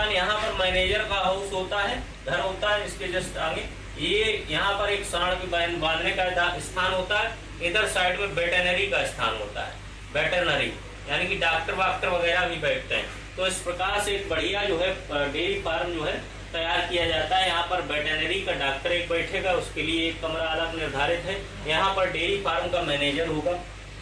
स्थान यहाँ पर मैनेजर का हाउस होता है, घर होता है, इसके जस्ट आगे ये यहाँ पर एक सांड के बांधने का स्थान होता है, इधर साइड में वेटरनरी का स्थान होता है, वेटरनरी यानी कि डॉक्टर वाक्टर वगैरह भी बैठते हैं। तो इस प्रकार से एक बढ़िया जो है डेयरी फार्म जो है तैयार किया जाता है। यहाँ पर वेटरनरी का डॉक्टर एक बैठेगा, उसके लिए एक कमरा अलग निर्धारित है। यहाँ पर डेयरी फार्म का मैनेजर होगा,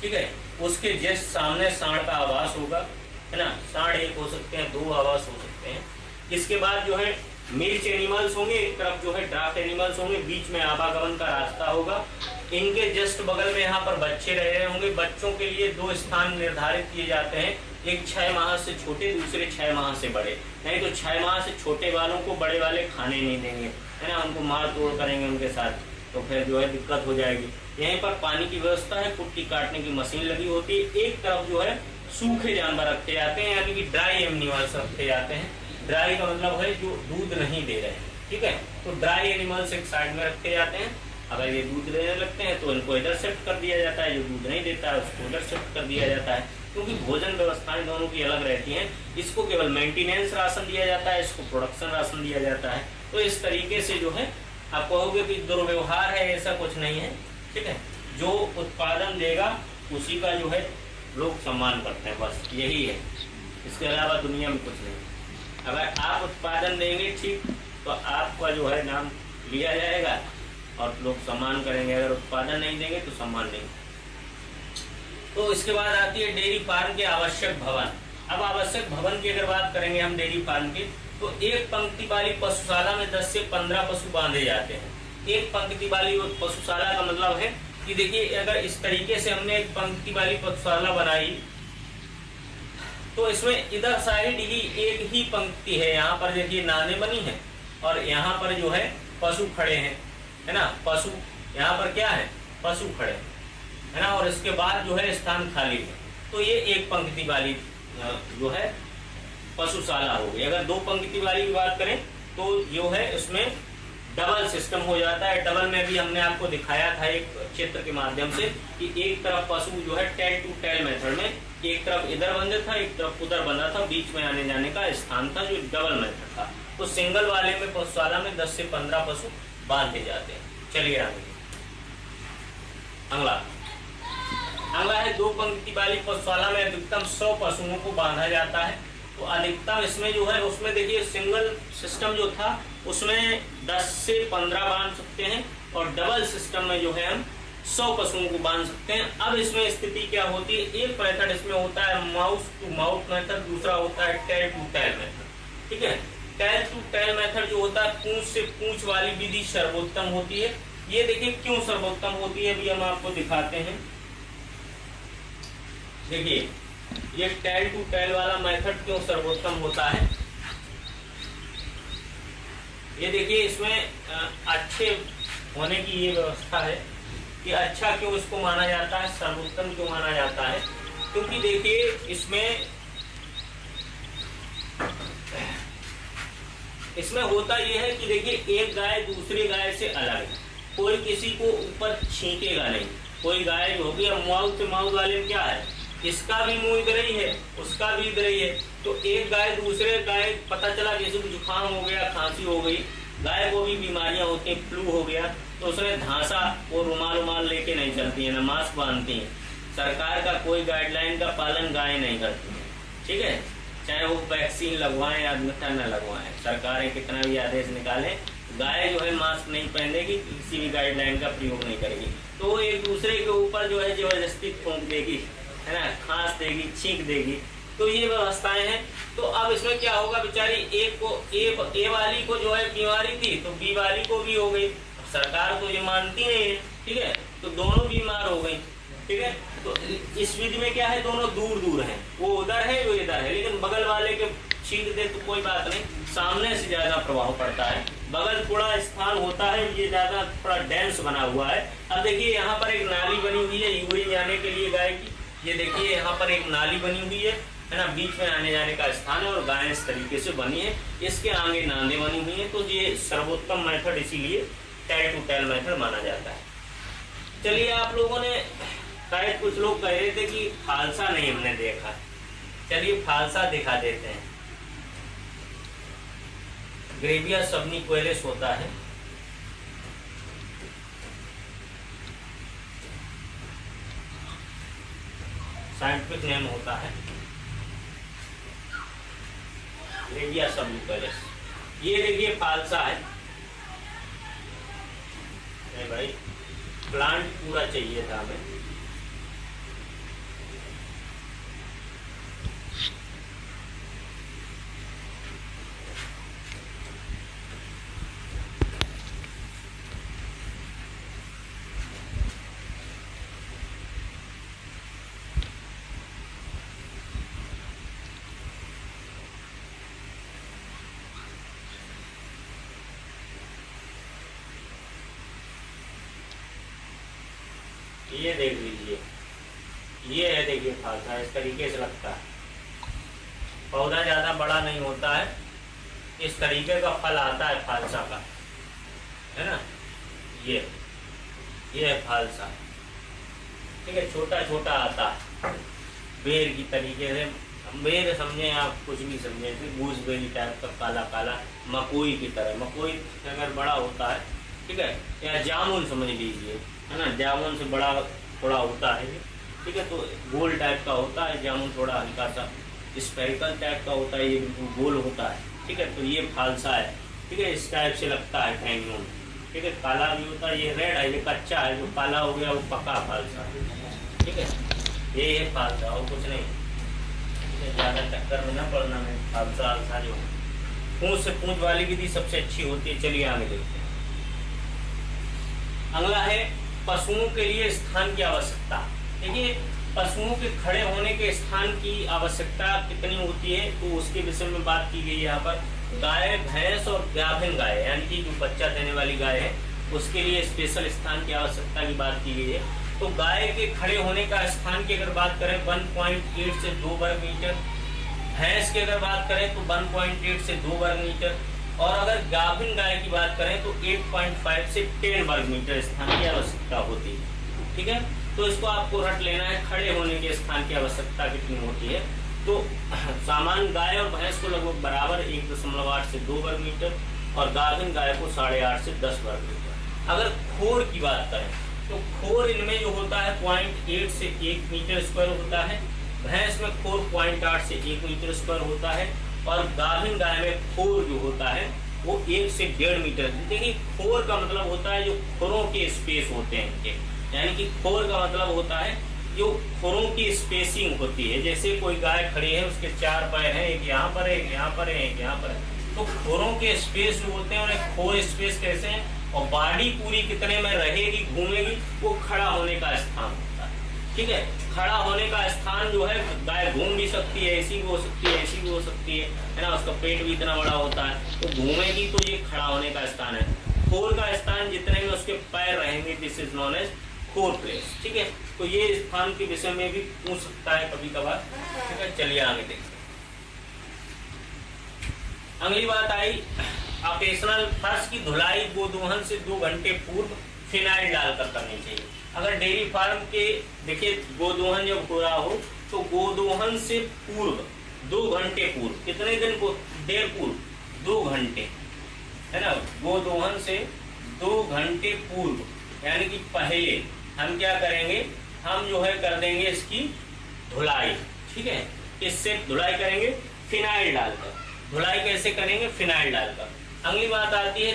ठीक है, उसके जस्ट सामने सांड का आवास होगा, है ना, सांड एक हो सकते हैं, दो आवास हो सकते हैं। इसके बाद जो है मिर्च एनिमल्स होंगे, एक तरफ जो है ड्राफ्ट एनिमल्स होंगे, बीच में आवागमन का रास्ता होगा। इनके जस्ट बगल में यहाँ पर बच्चे रह रहे होंगे। बच्चों के लिए दो स्थान निर्धारित किए जाते हैं, एक 6 माह से छोटे, दूसरे 6 माह से बड़े। नहीं तो 6 माह से छोटे वालों को बड़े वाले खाने नहीं देंगे, है ना, उनको मार तोड़ करेंगे उनके साथ, तो फिर जो है दिक्कत हो जाएगी। यहीं पर पानी की व्यवस्था है, कुट्टी काटने की मशीन लगी होती है। एक तरफ जो है सूखे जानवर रखे जाते हैं, यानी कि ड्राई एनिमल्स रखे जाते हैं। ड्राई का मतलब है जो दूध नहीं दे रहे हैं, ठीक है, तो ड्राई एनिमल्स एक साइड में रखे जाते हैं। अगर ये दूध देने लगते हैं तो इनको इधर शिफ्ट कर दिया जाता है, जो दूध नहीं देता है उसको उधर शिफ्ट कर दिया जाता है, क्योंकि भोजन व्यवस्थाएं दोनों की अलग रहती हैं। इसको केवल मेंटेनेंस राशन दिया जाता है, इसको प्रोडक्शन राशन दिया जाता है। तो इस तरीके से जो है आप कहोगे कि दुर्व्यवहार है, ऐसा कुछ नहीं है, ठीक है। जो उत्पादन देगा उसी का जो है लोग सम्मान करते हैं, बस यही है, इसके अलावा दुनिया में कुछ नहीं। अगर आप उत्पादन देंगे ठीक, तो आपका जो है नाम लिया जाएगा और लोग सम्मान करेंगे। अगर उत्पादन नहीं देंगे तो सम्मान नहीं। तो इसके बाद आती है डेयरी फार्म के आवश्यक भवन। अब आवश्यक भवन की अगर बात करेंगे हम डेयरी फार्म की, तो एक पंक्ति वाली पशुशाला में 10 से 15 पशु बांधे जाते हैं। एक पंक्ति वाली पशुशाला का मतलब है कि देखिए, अगर इस तरीके से हमने एक पंक्ति वाली पशुशाला बनाई तो इसमें इधर साइड ही एक ही पंक्ति है। यहाँ पर देखिए नाने बनी है और यहाँ पर जो है पशु खड़े हैं, है ना, पशु यहाँ पर क्या है, पशु खड़े हैं, है ना, और इसके बाद जो है स्थान खाली है। तो ये एक पंक्ति वाली जो है पशुशाला हो गई। अगर 2 पंक्ति वाली की बात करें तो जो है इसमें डबल सिस्टम हो जाता है। डबल में भी हमने आपको दिखाया था एक चित्र के माध्यम से कि एक तरफ पशु जो है टेल टू टेल मेथड में, एक तरफ इधर बंधा था, एक तरफ उधर बंधा था, बीच में आने जाने का स्थान था, जो डबल मेथड था। तो सिंगल वाले में पशुशाला में 10 से 15 पशु बांधे जाते हैं। चलिए आगे अगला है 2 पंक्ति वाली पशुशाला में अधिकतम 100 पशुओं को बांधा जाता है। तो अधिकतम इसमें जो है, उसमें देखिए सिंगल सिस्टम जो था उसमें 10 से 15 बांध सकते हैं और डबल सिस्टम में जो है हम 100 पशुओं को बांध सकते हैं। अब इसमें स्थिति क्या होती है, एक मेथड इसमें होता है माउथ टू माउथ मेथड, दूसरा होता है टेल टू टेल मेथड, ठीक है। टेल टू टेल मेथड जो होता है, पूंछ से पूंछ वाली विधि सर्वोत्तम होती है। ये देखिए क्यों सर्वोत्तम होती है, अभी हम आपको दिखाते हैं। देखिए ये टेल टू टेल वाला मेथड क्यों सर्वोत्तम होता है, ये देखिए इसमें अच्छे होने की ये व्यवस्था है कि अच्छा क्यों इसको माना जाता है, सर्वोत्तम क्यों माना जाता है, क्योंकि देखिए इसमें होता यह है कि देखिए एक गाय दूसरी गाय से अलग है, कोई किसी को ऊपर छींकेगा नहीं। कोई गाय जो होगी, माउथ से माउथ वाले में क्या है, इसका भी मुंह इधर ही है, उसका भी इधर ही है। तो एक गाय दूसरे गाय, पता चला किसी को जुकाम हो गया, खांसी हो गई, गाय को भी बीमारियां होती हैं, फ्लू हो गया, तो उसने धांसा, वो रुमाल लेके नहीं चलती है, ना मास्क बांधती है। सरकार का कोई गाइडलाइन का पालन गाय नहीं करती है, ठीक है, चाहे वो वैक्सीन लगवाएं या न लगवाएं, सरकारें कितना भी आदेश निकालें, गाय जो है मास्क नहीं पहनेगी, किसी भी गाइडलाइन का प्रयोग नहीं करेगी। तो वो एक दूसरे के ऊपर जो है जबरदस्ती थूक देगी, है ना, खांस देगी, छींक देगी। तो ये व्यवस्थाएं हैं। तो अब इसमें क्या होगा, बेचारी एक को ए वाली को जो है बीमारी थी तो बी वाली को भी हो गई। सरकार तो ये मानती नहीं है, ठीक है, तो दोनों बीमार हो गई, ठीक है। तो इस विधि में क्या है, दोनों दूर दूर हैं, वो उधर है वो इधर है, लेकिन बगल वाले के छींक दे तो कोई बात नहीं, सामने से ज्यादा प्रभाव पड़ता है। बगल थोड़ा स्थान होता है, ये ज्यादा थोड़ा डेंस बना हुआ है। अब देखिए यहाँ पर एक नाली बनी हुई है यूरिन जाने के लिए गाय की, ये देखिए यहाँ पर एक नाली बनी हुई है ना, बीच में आने जाने का स्थान है और गाय इस तरीके से बनी है, इसके आगे नांदे बनी हुई है। तो ये सर्वोत्तम मेथड इसीलिए टेल टू टेल मेथड माना जाता है। चलिए, आप लोगों ने शायद कुछ लोग कह रहे थे कि फालसा नहीं हमने देखा, चलिए फालसा दिखा देते हैं। ग्रेविया सबनिकोइलिस होता है। साइंटिफिक नेम होता है ग्रेविया सबनिकोइलिस। ये देखिए फालसा है। नहीं भाई, प्लांट पूरा चाहिए था हमें। ये देख लीजिए, ये है देखिए फालसा, इस तरीके से लगता है। पौधा ज़्यादा बड़ा नहीं होता है, इस तरीके का फल आता है फालसा का, है ना। ये है फालसा, ठीक है। छोटा छोटा आता है, बेर की तरीके से। बेर समझें आप, कुछ भी समझें, गूसबेरी टाइप का काला काला, मकोई की तरह। मकोई अगर बड़ा होता है, ठीक है, या जामुन समझ लीजिए, है ना। जामुन से बड़ा थोड़ा होता है ये, ठीक है। तो गोल टाइप का होता है जामुन, थोड़ा हल्का सा स्फेरिकल टाइप का होता है, ये बिल्कुल गोल होता है, ठीक है। तो ये फालसा है, ठीक है। इस टाइप से लगता है टहनियों में, ठीक है। काला भी होता है, ये रेड है, ये कच्चा है। जो काला हो गया वो पका फालसा है, ठीक है। ये है फालसा, और कुछ नहीं। ज़्यादा चक्कर में ना पड़ना में। फालसा आलसा जो पूंछ से पूंछ वाली विधि सबसे अच्छी होती है। चलिए आगे देखते हैं। अगला है पशुओं के लिए स्थान की आवश्यकता। देखिए, पशुओं के खड़े होने के स्थान की आवश्यकता कितनी होती है, तो उसके विषय में बात की गई है यहाँ पर। गाय, भैंस और गाभिन गाय, यानी कि जो बच्चा देने वाली गाय है, उसके लिए स्पेशल स्थान की आवश्यकता की बात की गई है। तो गाय के खड़े होने का स्थान की अगर बात करें 1.8 से 2 वर्ग मीटर, भैंस की अगर बात करें तो 1.8 से 2 वर्ग मीटर, और अगर गाभिन गाय की बात करें तो 8.5 से 10 वर्ग मीटर स्थान की आवश्यकता होती है, ठीक है। तो इसको आपको रट लेना है, खड़े होने के स्थान की आवश्यकता कितनी होती है। तो सामान्य गाय और भैंस को लगभग बराबर 1.8 से 2 वर्ग मीटर, और गाभिन गाय को 8.5 से 10 वर्ग मीटर। अगर खोर की बात करें तो खोर इनमें जो होता है 0.8 से 1 मीटर स्क्वायर होता है। भैंस में खोर 0.8 से 1 मीटर स्क्वायर होता है, और गाभिन गाय में खोर जो होता है वो 1 से 1.5 मीटर। देखिए, खोर का मतलब होता है जो खुरों के स्पेस होते हैं इनके, यानी कि खोर का मतलब होता है जो खुरों की स्पेसिंग होती है। जैसे कोई गाय खड़ी है, उसके 4 पैर हैं, एक यहाँ पर है, एक यहाँ पर है, एक यहाँ पर है। तो खुरों के स्पेस जो होते हैं उन्हें खोर स्पेस कहते हैं। और बॉडी पूरी कितने में रहेगी, घूमेगी, वो खड़ा होने का स्थान होता है, ठीक है। खड़ा होने का स्थान जो है, गाय घूम भी सकती है, ऐसी भी हो सकती है, ऐसी भी हो सकती है ना। उसका पेट भी इतना बड़ा होता है, तो घूमेगी, तो ये खड़ा होने का स्थान है। खोर का स्थान जितने में उसके पैर रहेंगे, दिस इज नॉन एज खोर प्लेस, ठीक है। तो ये स्थान के विषय में भी पूछ सकता है कभी कभार, ठीक है। चलिए आगे देखते हैं। अगली बात आई ऑकेशनल फर्श की धुलाई गोदोहन से 2 घंटे पूर्व फिनाइल डालकर करनी चाहिए। अगर डेयरी फार्म के देखिए गोदोहन जब हो रहा हो तो गोदोहन से पूर्व 2 घंटे पूर्व, कितने दिन को, देर पूर्व 2 घंटे, है ना। गोदोहन से 2 घंटे पूर्व यानी कि पहले हम क्या करेंगे, हम जो है कर देंगे इसकी धुलाई, ठीक है। इससे धुलाई करेंगे फिनाइल डालकर। धुलाई कैसे करेंगे, फिनाइल डालकर। अगली बात आती है,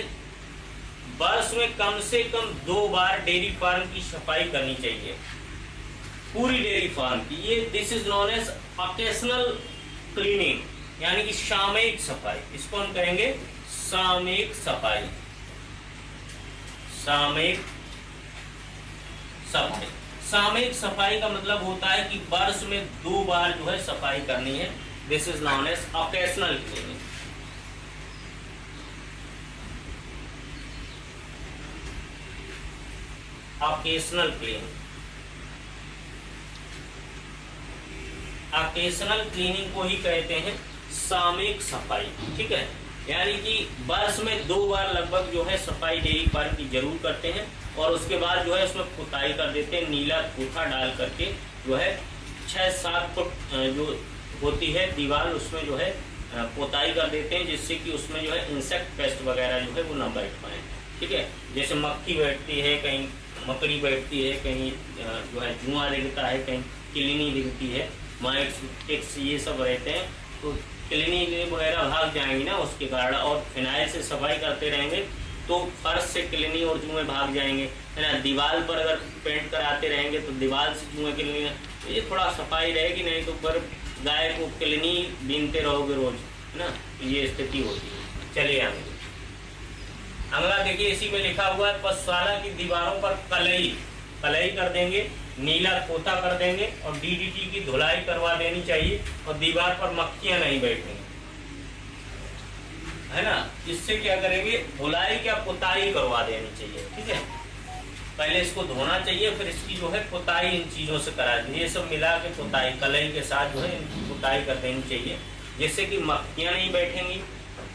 वर्ष में कम से कम 2 बार डेयरी फार्म की सफाई करनी चाहिए, पूरी डेयरी फार्म की। ये this is known as occasional cleaning, यानी कि सामयिक सफाई। इसको हम कहेंगे सामयिक सफाई। सामयिक सफाई, सामयिक सफाई का मतलब होता है कि वर्ष में 2 बार जो है सफाई करनी है। This is known as occasional cleaning. Occasional cleaning, occasional cleaning को ही कहते हैं सामयिक सफाई, ठीक है। यानी कि वर्ष में 2 बार लगभग जो है सफाई डेयरी फार्म की जरूर करते हैं, और उसके बाद जो है उसमें पुताई कर देते हैं, नीला पूथा डाल करके जो है 6-7 फुट जो होती है दीवार, उसमें जो है पोताई कर देते हैं, जिससे कि उसमें जो है इंसेक्ट पेस्ट वगैरह जो है वो ना बैठ पाए। ठीक है, जैसे मक्खी बैठती है, कहीं मकड़ी बैठती है, कहीं जो है जुआ दिखता है, कहीं किलनी दिखती है, माइट्स टिक्स ये सब रहते हैं, तो किलनी वगैरह भाग जाएंगी ना उसके कारण। और फिनाइल से सफाई करते रहेंगे तो फर्श से किलनी और जुए भाग जाएंगे, है ना। दीवार पर अगर पेंट कराते रहेंगे तो दीवार से जुए किलनी, तो ये थोड़ा सफाई रहेगी, नहीं तो पर गाय को किलनी बीनते रहोगे रोज, है ना, तो ये स्थिति होती है। चलिए आगे अगला देखिए, इसी में लिखा हुआ है पशुशाला की दीवारों पर कलई कर देंगे, नीला पोता कर देंगे और डीडीटी की धुलाई करवा देनी चाहिए, और दीवार पर मक्खियां नहीं बैठेंगी, है ना। इससे क्या करेंगे, धुलाई क्या पुताई करवा देनी चाहिए। ठीक है, पहले इसको धोना चाहिए, फिर इसकी जो है पुताई इन चीजों से करा देनी, ये सब मिला के पुताई कलई के साथ जो है इनकी पुताई कर देनी चाहिए, जिससे कि मक्खियां नहीं बैठेंगी,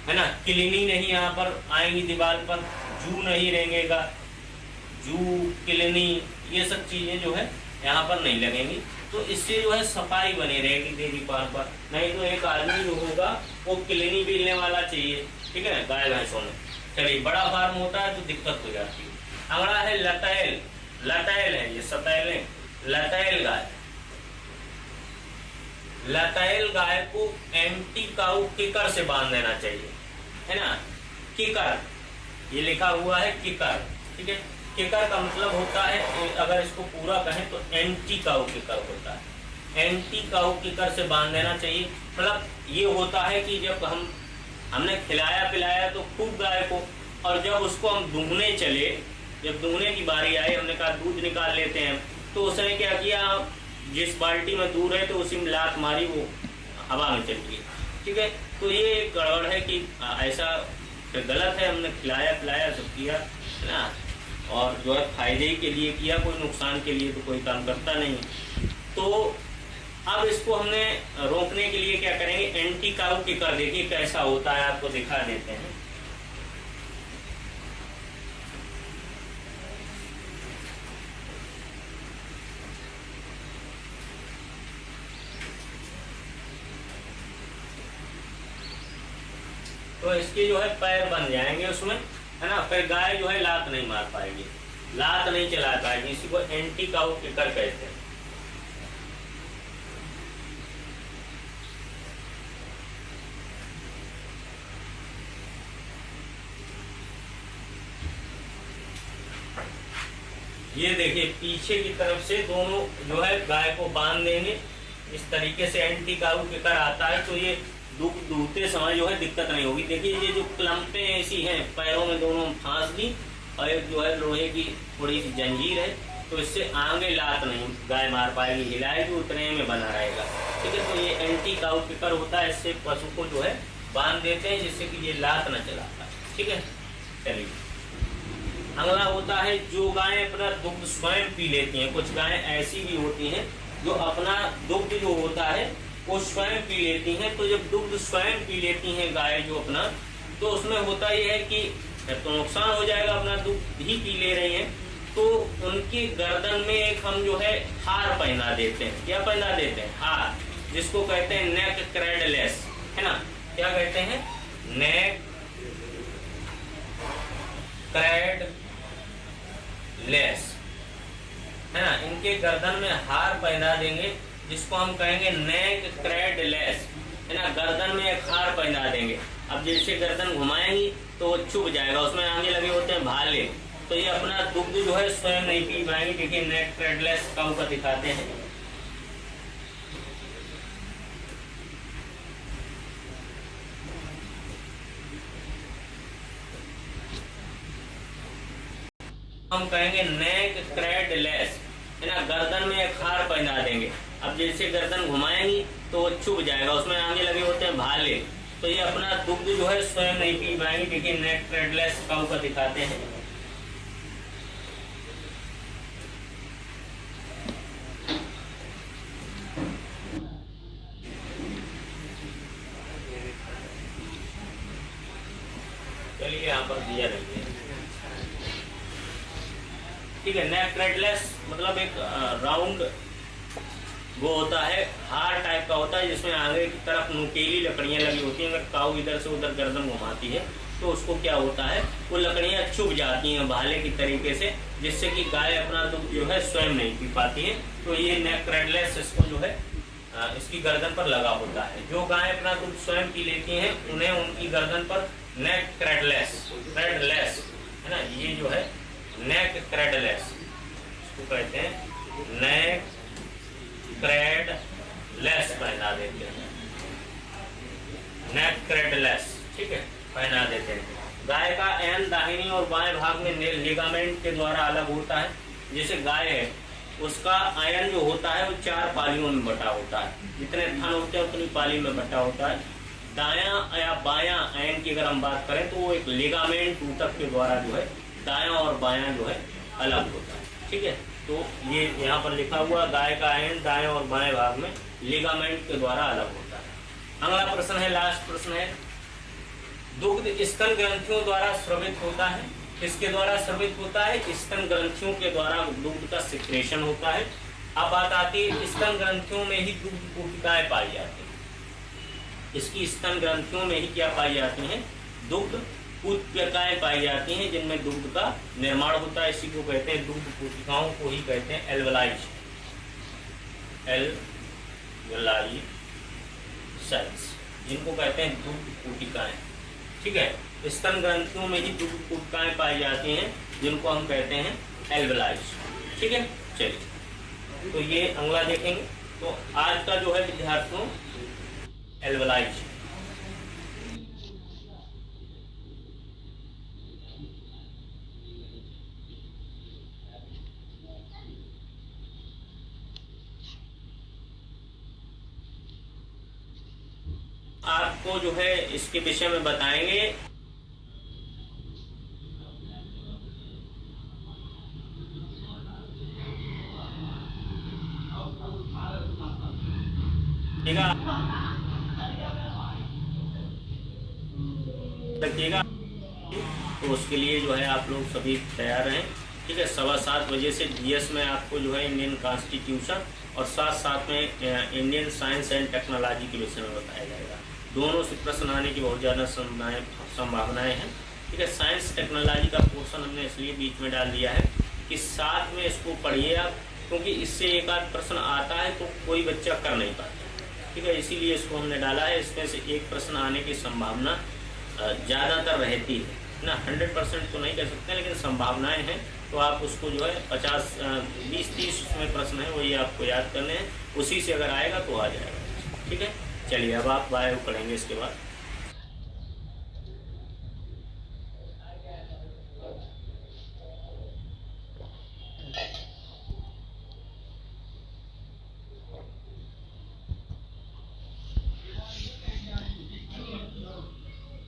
है ना, किलनी नहीं यहाँ पर आएंगी दीवार पर, जू नहीं रहेंगेगा, जू किलनी ये सब चीजें जो है यहाँ पर नहीं लगेंगी, तो इससे जो है सफाई बनी रहेगी डेयरी फार्म पर। नहीं तो एक आदमी जो होगा वो किलनी बीनने वाला चाहिए, ठीक है, गाय भैंसों में। चलिए, बड़ा फार्म होता है तो दिक्कत हो जाती है। अगला है लतैल, लतैल है ये, सतैल है, लतैल गाय। लतैल गाय को एम्प्टी काऊ किकर से बांध देना चाहिए, है ना। किकर ये लिखा हुआ है किकर, ठीक है। किकर का मतलब होता है, अगर इसको पूरा कहें तो एंटी काऊ किकर होता है। एंटी काऊ किकर से बांध देना चाहिए, मतलब ये होता है कि जब हमने खिलाया पिलाया तो खूब गाय को, और जब उसको हम दूहने चले, जब दूहने की बारी आई, हमने कहा दूध निकाल लेते हैं, तो उसने क्या किया, जिस बाल्टी में दूध है तो उसी में लात मारी, वो हवा में चल गई। ठीक है, तो ये गड़बड़ है कि ऐसा गलत है, हमने खिलाया पिलाया सब किया, है ना, और जो है फायदे के लिए किया, कोई नुकसान के लिए तो कोई काम करता नहीं। तो अब इसको हमने रोकने के लिए क्या करेंगे, एंटी काऊ किकर, देखिए कैसा होता है, आपको दिखा देते हैं। तो इसके जो है पैर बन जाएंगे उसमें, है ना, फिर गाय जो है लात नहीं मार पाएगी, लात नहीं चला पाएगी, इसी को एंटी काऊ किकर कहते हैं। ये देखिए पीछे की तरफ से दोनों जो है गाय को बांध देंगे, इस तरीके से एंटी काऊ किकर आता है, तो ये दूधते समय जो है दिक्कत नहीं होगी। देखिए ये जो क्लम्पें ऐसी हैं पैरों में, दोनों फांस दी, और एक जो है लोहे की थोड़ी सी जंजीर है, तो इससे आगे लात नहीं गाय मार पाएगी, हिलाएगी उतने में बना रहेगा। ठीक है, तो ये एंटी काऊ किकर होता है, इससे पशु को जो है बांध देते हैं, जिससे कि ये लात न चला पाए। ठीक है, चलिए अगला होता है जो गायें अपना दुग्ध स्वयं पी लेती हैं। कुछ गायें ऐसी भी होती हैं जो अपना दुग्ध जो होता है वो स्वयं पी लेती हैं। तो जब दुग्ध स्वयं पी लेती हैं गाय जो अपना, तो उसमें होता यह है कि तो नुकसान हो जाएगा, अपना दुग्ध ही पी ले रही हैं, तो उनकी गर्दन में एक हम जो है हार पहना देते हैं। क्या पहना देते हैं? हार, जिसको कहते हैं नेक क्रेडलेस, है ना। क्या कहते हैं? नेक क्रेडलेस, है ना। इनके गर्दन में हार पहना देंगे, जिसको हम कहेंगे नेक क्रेडलेस, है ना। गर्दन में एक हार पहना देंगे। अब जैसे गर्दन घुमाएंगी तो वो छुप जाएगा, उसमें आगे लगे होते हैं भाले, तो ये अपना दुग्ध जो है स्वयं नहीं पी पाएंगे। देखिए नेक क्रेडलेस काऊ का दिखाते हैं। हम कहेंगे नेक क्रेडलेस, है ना। गर्दन में एक हार पहना देंगे। अब जैसे गर्दन घुमाएंगी तो वो छुप जाएगा, उसमें आगे लगे होते हैं भाले, तो ये अपना दुग्ध जो है स्वयं नहीं पी पाएंगे। देखिए नेक क्रेडलेस काऊ का दिखाते हैं। चलिए यहाँ पर दिया नहीं है। ठीक है, नेक क्रेडलेस मतलब एक राउंड वो होता है हार टाइप का होता है, जिसमें आगे की तरफ नुकीली लकड़ियाँ लगी होती हैं। अगर काऊ इधर से उधर गर्दन घुमाती है तो उसको क्या होता है, वो लकड़ियाँ चुभ जाती हैं भाले की तरीके से, जिससे कि गाय अपना दूध जो है स्वयं नहीं पी पाती है। तो ये नेक क्रेडलेस इसको जो है इसकी गर्दन पर लगा होता है। जो गाय अपना दूध स्वयं पी लेती हैं उन्हें उनकी गर्दन पर नेक क्रेडलेस है ना, ये जो है नेक क्रेडलेस इसको कहते हैं, नेक क्रेडलेस पहना देते हैं, नेक क्रेडलेस, ठीक है, पहना देते हैं। गाय का एन दाहिनी और बाएं भाग में लिगामेंट के द्वारा अलग होता है। जैसे गाय है उसका आयन जो होता है वो 4 पालियों में बटा होता है, जितने थन होते हैं उतनी पाली में बटा होता है। दायां या बायां आयन की अगर हम बात करें तो वो एक लिगामेंट ऊतक के द्वारा जो है दायां और बायां जो है अलग होता है, ठीक है। तो ये यहाँ पर लिखा हुआ गाय का आयन दाएं और बाएं भाग में लिगामेंट के द्वारा अलग होता है। अगला प्रश्न है, लास्ट प्रश्न है, दुग्ध स्तन ग्रंथियों द्वारा स्रवित होता है। किसके द्वारा स्रवित होता है? स्तन ग्रंथियों के द्वारा दुग्ध का सिक्रेशन होता है। अब बात आती है स्तन ग्रंथियों में ही दुग्ध कोशिकाएं पाई जाती हैं। इसकी स्तन ग्रंथियों में ही क्या पाई जाती हैं? दुग्ध कोशिकाएं पाई जाती हैं, जिनमें दुग्ध का निर्माण होता है। इसी को कहते हैं दुग्ध कोशिकाओं को ही कहते हैं एल्वलाइज सेल्स, जिनको कहते हैं दुग्ध कोशिकाएं, ठीक है। स्तन ग्रंथियों में ही दुग्ध कोशिकाएं पाई जाती हैं, जिनको हम कहते हैं एल्वलाइज, ठीक है। चलिए तो ये अगला देखेंगे। तो आज का जो है विद्यार्थियों एल्वलाइज, आपको जो है इसके विषय में बताएंगे। रखिएगा, तो उसके लिए जो है आप लोग सभी तैयार रहें, ठीक है। 7:15 बजे से जीएस में आपको जो है इंडियन कॉन्स्टिट्यूशन और साथ में इंडियन साइंस एंड टेक्नोलॉजी के विषय में बताया जाएगा। दोनों से प्रश्न आने की बहुत ज़्यादा संभावनाएं हैं, ठीक है। साइंस टेक्नोलॉजी का पोर्शन हमने इसलिए बीच में डाल दिया है कि साथ में इसको पढ़िए आप, क्योंकि इससे एक आध प्रश्न आता है तो कोई बच्चा कर नहीं पाता, ठीक है। इसीलिए इसको हमने डाला है। इसमें से एक प्रश्न आने की संभावना ज़्यादातर रहती है ना, 100% तो नहीं कह सकते, लेकिन संभावनाएं हैं। तो आप उसको जो है 20-30 में प्रश्न है वही आपको याद करने हैं, उसी से अगर आएगा तो आ जाएगा, ठीक है। चलिए अब आप बायो पढ़ेंगे इसके बाद।